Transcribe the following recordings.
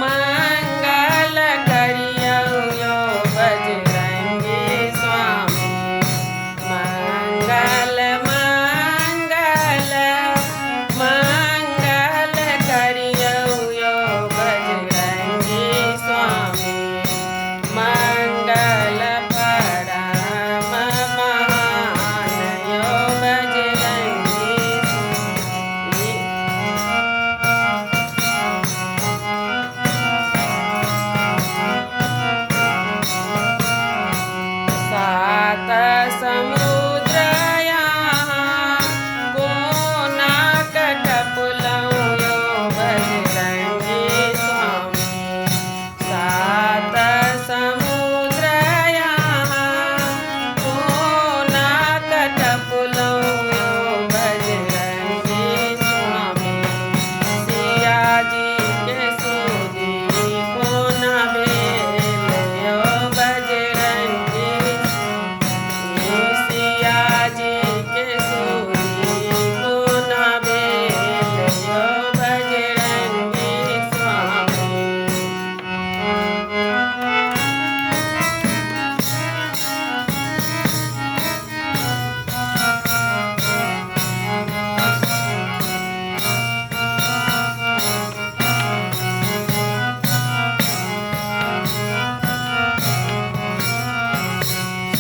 मंगल करियो यो बजरंगी स्वामी। मंगल मंगल मंगल करियो यो बजरंगी स्वामी। मंगल परम महान यो बजरंगी स्वामी। सात समुद्र यहाँ को ना कटपुलऊ यो बजरंगी स्वामी। सात समुद्र यहाँ को ना कटपुलऊ यो बजरंगी स्वामी। सिया जी के सूदी को ना भेल यो बजरंगी। सिया जी के सूदी को ना भेल यो बजरंगी स्वामी।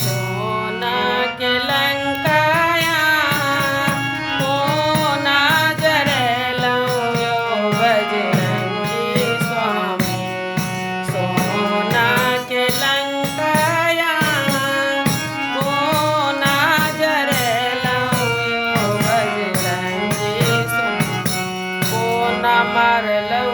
सोना के लंकाया कोना जरेलऊ यो बजरंगी स्वामी। सोना के लंकाया कोना जरेलऊ यो बजरंगी स्वामी। कोना मारलऊ